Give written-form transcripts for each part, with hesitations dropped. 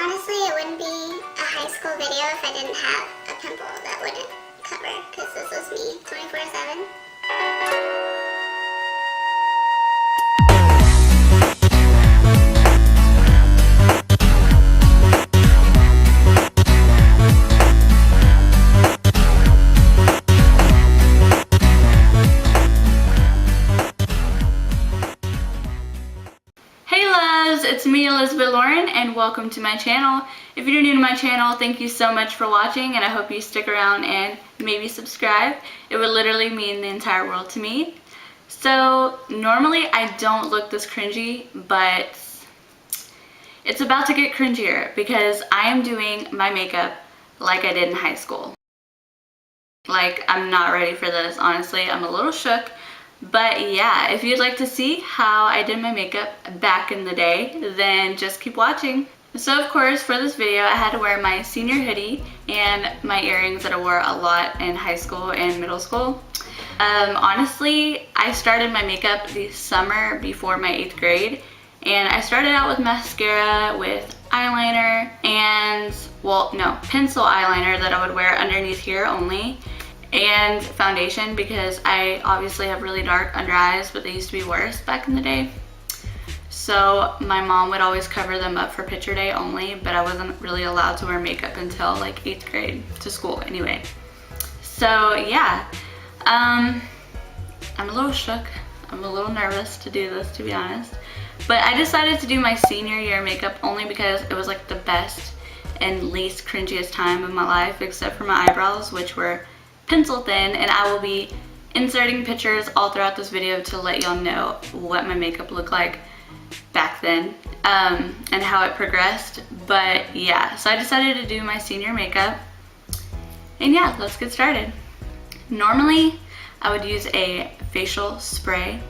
Honestly, it wouldn't be a high school video if I didn't have a pimple that wouldn't cover, because this was me 24/7. It's me, Elizabeth Lauren, and welcome to my channel. If you're new to my channel, thank you so much for watching, and I hope you stick around and maybe subscribe. It would literally mean the entire world to me. So normally I don't look this cringy, but it's about to get cringier because I am doing my makeup like I did in high school. Like, I'm not ready for this, honestly. I'm a little shook. But yeah, if you'd like to see how I did my makeup back in the day, then just keep watching. So of course, for this video, I had to wear my senior hoodie and my earrings that I wore a lot in high school and middle school. Honestly, I started my makeup the summer before my 8th grade, and I started out with mascara, with eyeliner, and, well, no, pencil eyeliner that I would wear underneath here only, and foundation because I obviously have really dark under eyes, but they used to be worse back in the day. So my mom would always cover them up for picture day only, but I wasn't really allowed to wear makeup until like 8th grade to school anyway. So yeah, I'm a little shook. I'm a little nervous to do this, to be honest. But I decided to do my senior year makeup only because it was like the best and least cringiest time of my life, except for my eyebrows, which were pencil thin, and I will be inserting pictures all throughout this video to let y'all know what my makeup looked like back then, and how it progressed. But yeah, so I decided to do my senior makeup, and yeah, let's get started. Normally I would use a facial spray,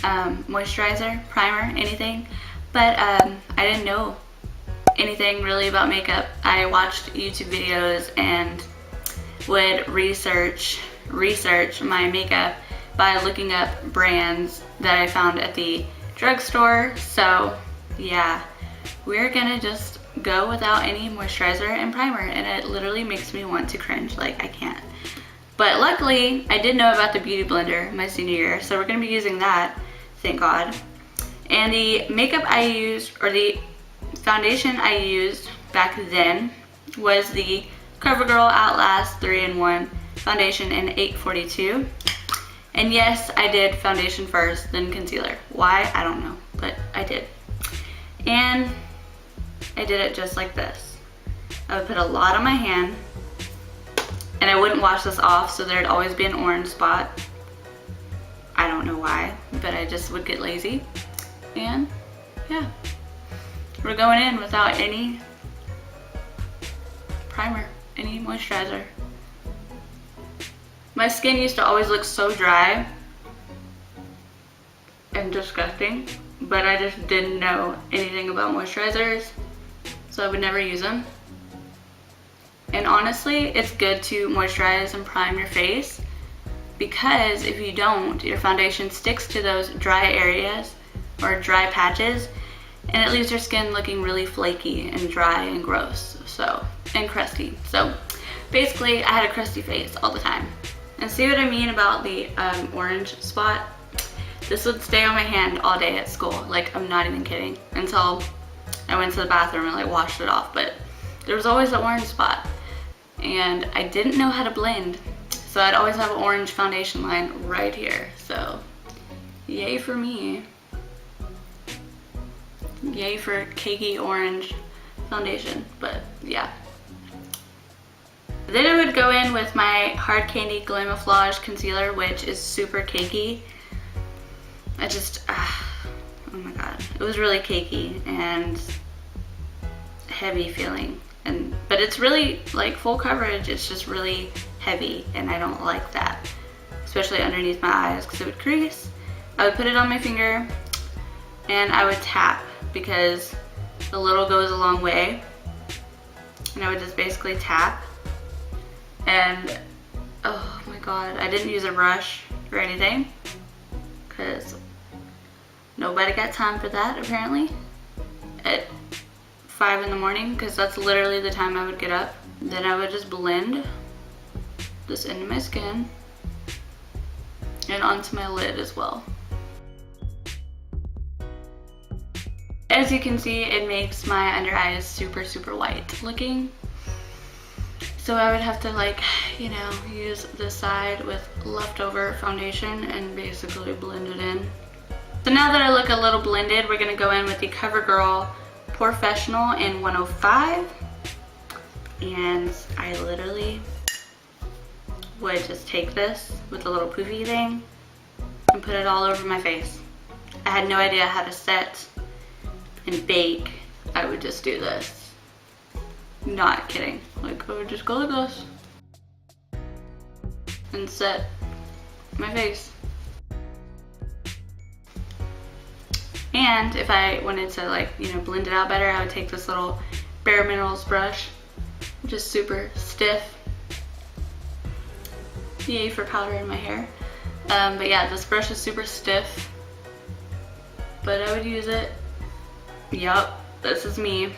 moisturizer, primer, anything, but I didn't know anything really about makeup. I watched YouTube videos and would research my makeup by looking up brands that I found at the drugstore. So yeah, we're gonna just go without any moisturizer and primer, and it literally makes me want to cringe. Like, I can't. But luckily I did know about the beauty blender my senior year, so we're gonna be using that, thank God. And the makeup I used, or the foundation I used back then, was the CoverGirl Outlast 3-in-1 foundation in 842. And yes, I did foundation first, then concealer. Why? I don't know, but I did. And I did it just like this. I would put a lot on my hand, and I wouldn't wash this off, so there'd always be an orange spot. I don't know why, but I just would get lazy. And yeah, we're going in without any primer, any moisturizer. My skin used to always look so dry and disgusting, but I just didn't know anything about moisturizers, so I would never use them. And honestly, it's good to moisturize and prime your face, because if you don't, your foundation sticks to those dry areas or dry patches, and it leaves your skin looking really flaky and dry and gross, so, and crusty. So basically I had a crusty face all the time. And see what I mean about the orange spot? This would stay on my hand all day at school. Like, I'm not even kidding, until I went to the bathroom and like washed it off. But there was always an orange spot, and I didn't know how to blend, so I'd always have an orange foundation line right here. So yay for me. Yay for cakey orange foundation. But yeah. Then I would go in with my Hard Candy Glamoflage concealer, which is super cakey. I just, oh my god, it was really cakey and heavy feeling. But it's really like full coverage. It's just really heavy, and I don't like that, especially underneath my eyes because it would crease. I would put it on my finger and I would tap, because the little goes a long way, and I would just basically tap. And oh my god, I didn't use a brush or anything because nobody got time for that apparently. It 5 in the morning because that's literally the time I would get up. Then I would just blend this into my skin and onto my lid as well. As you can see, it makes my under eyes super, super white looking. So I would have to, like, you know, use this side with leftover foundation and basically blend it in. So now that I look a little blended, we're gonna go in with the CoverGirl Professional in 105. And I literally would just take this with a little poofy thing and put it all over my face. I had no idea how to set and bake. I would just do this. Not kidding. Like, I would just go like this and set my face. And if I wanted to, like, you know, blend it out better, I would take this little Bare Minerals brush, which is super stiff. Yay for powder in my hair. But yeah, this brush is super stiff, but I would use it. Yup, this is me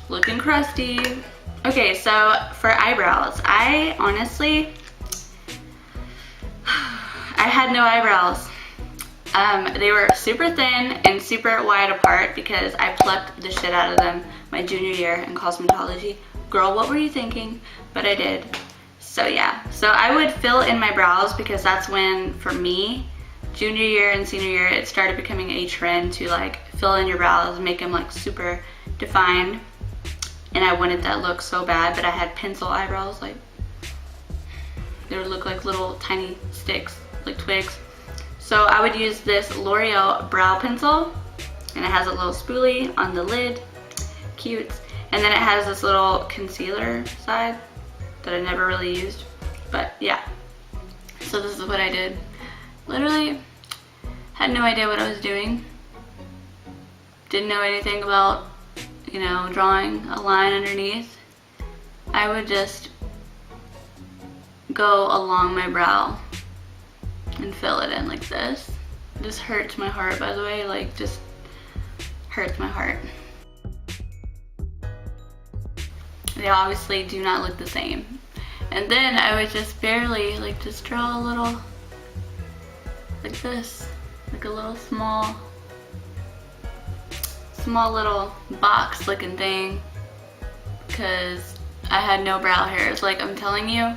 looking crusty. Okay, so for eyebrows, I honestly, I had no eyebrows. They were super thin and super wide apart because I plucked the shit out of them my junior year in cosmetology. Girl, what were you thinking? But I did. So yeah, so I would fill in my brows because that's when, for me, junior year and senior year, it started becoming a trend to, like, fill in your brows and make them, like, super defined. And I wanted that look so bad, but I had pencil eyebrows, like, they would look like little tiny sticks, like twigs. So I would use this L'Oreal brow pencil, and it has a little spoolie on the lid, cute. And then it has this little concealer side that I never really used, but yeah. So this is what I did. Literally had no idea what I was doing. Didn't know anything about, you know, drawing a line underneath. I would just go along my brow and fill it in like this. This hurts my heart, by the way, like, just hurts my heart. They obviously do not look the same. And then I would just barely, like, just draw a little, like this, like a little small little box looking thing, because I had no brow hairs. Like, I'm telling you,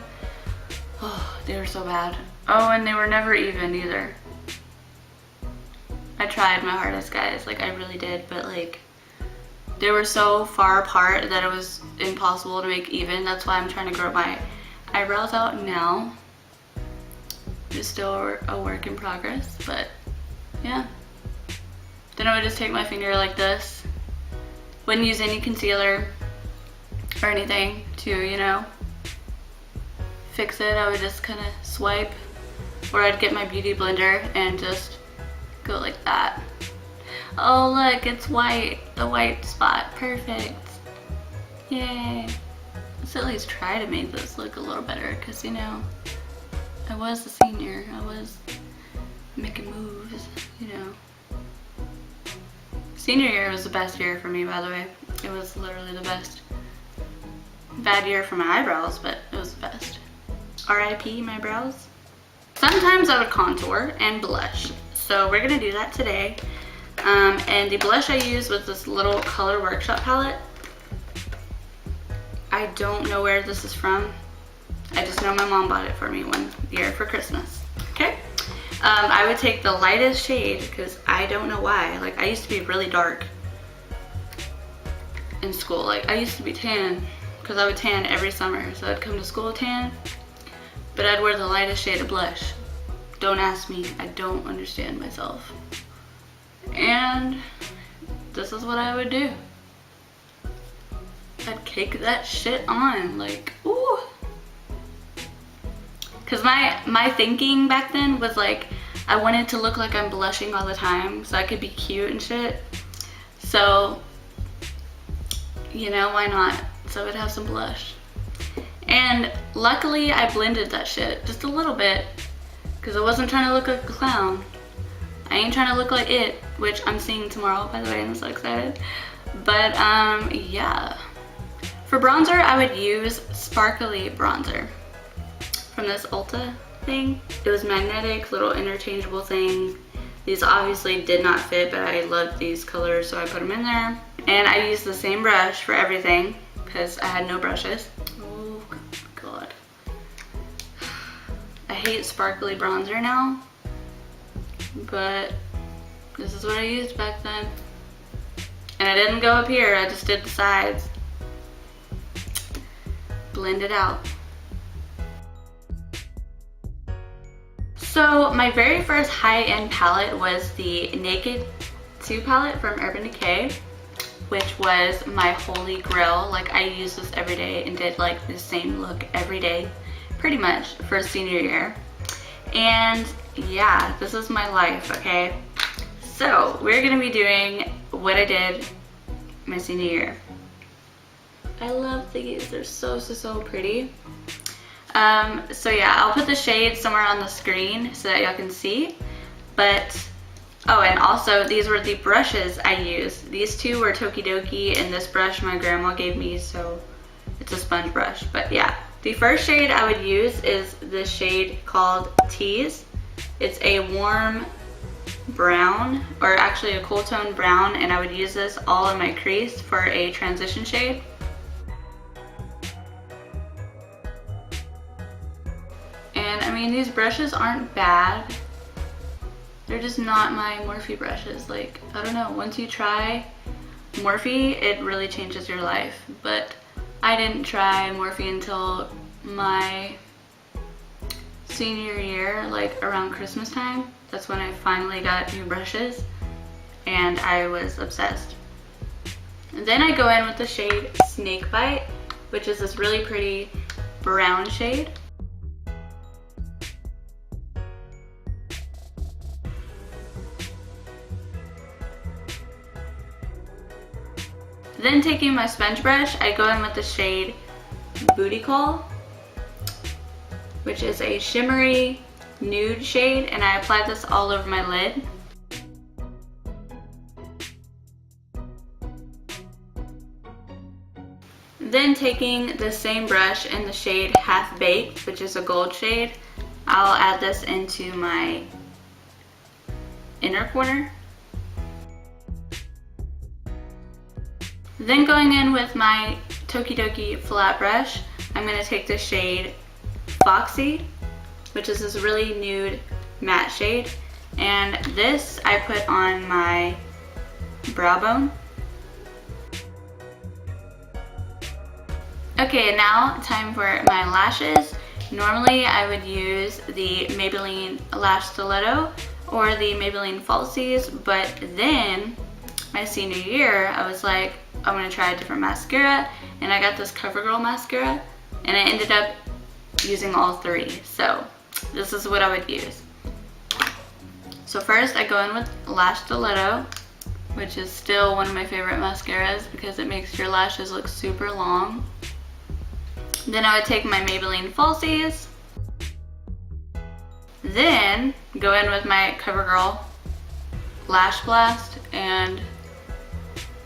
oh, they were so bad. Oh, and they were never even either. I tried my hardest, guys, like, I really did, but, like, they were so far apart that it was impossible to make even. That's why I'm trying to grow my eyebrows out now. It's still a work in progress, but yeah. Then I would just take my finger like this. Wouldn't use any concealer or anything to, you know, fix it. I would just kind of swipe, or I'd get my beauty blender and just go like that. Oh look, it's white, the white spot, perfect. Yay. Let's at least try to make this look a little better, because, you know, I was a senior, I was making moves, you know. Senior year was the best year for me, by the way. It was literally the best. Bad year for my eyebrows, but it was the best. R.I.P. my brows. Sometimes I would contour and blush, so we're gonna do that today. And the blush I used was this little Color Workshop palette. I don't know where this is from. I just know my mom bought it for me one year for Christmas. Okay. I would take the lightest shade, because I don't know why. Like, I used to be really dark in school. Like, I used to be tan, because I would tan every summer. So I'd come to school tan, but I'd wear the lightest shade of blush. Don't ask me. I don't understand myself. And this is what I would do. I'd cake that shit on, like, ooh. Cause my thinking back then was, like, I wanted to look like I'm blushing all the time so I could be cute and shit. So, you know, why not? So I'd have some blush. And luckily I blended that shit just a little bit, cause I wasn't trying to look like a clown. I ain't trying to look like It, which I'm seeing tomorrow, by the way, I'm so excited. But yeah. For bronzer, I would use Sparkly Bronzer from this Ulta thing. It was magnetic, little interchangeable thing. These obviously did not fit, but I loved these colors, so I put them in there. And I used the same brush for everything because I had no brushes. Oh God. I hate sparkly bronzer now, but this is what I used back then. And I didn't go up here, I just did the sides. Blend it out. So my very first high-end palette was the Naked 2 palette from Urban Decay, which was my holy grail. Like, I used this every day and did like the same look every day, pretty much, for senior year. And yeah, this is my life, okay? So we're gonna be doing what I did my senior year. I love these, they're so pretty. So yeah, I'll put the shade somewhere on the screen so that y'all can see. But, oh, and also these were the brushes I used. These two were Tokidoki, and this brush my grandma gave me, so it's a sponge brush. But yeah, the first shade I would use is this shade called Tease. It's a warm brown, or actually a cool tone brown, and I would use this all in my crease for a transition shade. And I mean, these brushes aren't bad. They're just not my Morphe brushes. Like, I don't know, once you try Morphe, it really changes your life. But I didn't try Morphe until my senior year, like around Christmas time. That's when I finally got new brushes, and I was obsessed. And then I go in with the shade Snakebite, which is this really pretty brown shade. Then taking my sponge brush, I go in with the shade Booty Call, which is a shimmery nude shade, and I applied this all over my lid. Then taking the same brush in the shade Half Baked, which is a gold shade, I'll add this into my inner corner. Then going in with my Tokidoki flat brush, I'm going to take the shade Foxy, which is this really nude matte shade, and this I put on my brow bone. Okay, now time for my lashes. Normally I would use the Maybelline Lash Stiletto or the Maybelline Falsies, but then my senior year I was like, I'm gonna try a different mascara, and I got this CoverGirl mascara, and I ended up using all three. So this is what I would use. So first I go in with Lash Stiletto, which is still one of my favorite mascaras because it makes your lashes look super long. Then I would take my Maybelline Falsies, then go in with my CoverGirl Lash Blast and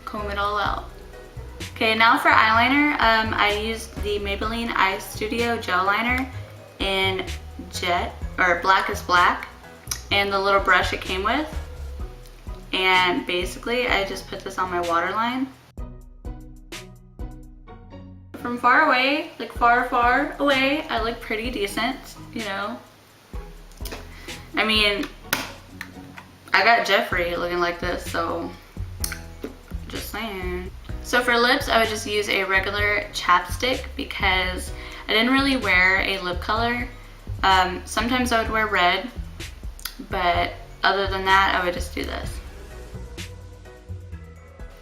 comb it all out. Okay, now for eyeliner, I used the Maybelline Eye Studio Gel Liner in Jet, or Black is Black, and the little brush it came with. And basically, I just put this on my waterline. From far away, like far away, I look pretty decent, you know. I mean, I got Jeffrey looking like this, so just saying. So for lips, I would just use a regular chapstick because I didn't really wear a lip color. Sometimes I would wear red, but other than that, I would just do this.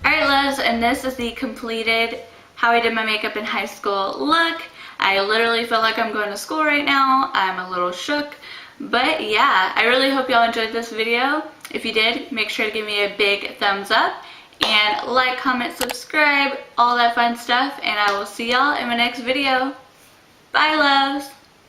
Alright loves, and this is the completed how I did my makeup in high school look. I literally feel like I'm going to school right now. I'm a little shook. But yeah, I really hope y'all enjoyed this video. If you did, make sure to give me a big thumbs up. And like, comment, subscribe, all that fun stuff. And I will see y'all in my next video. Bye, loves.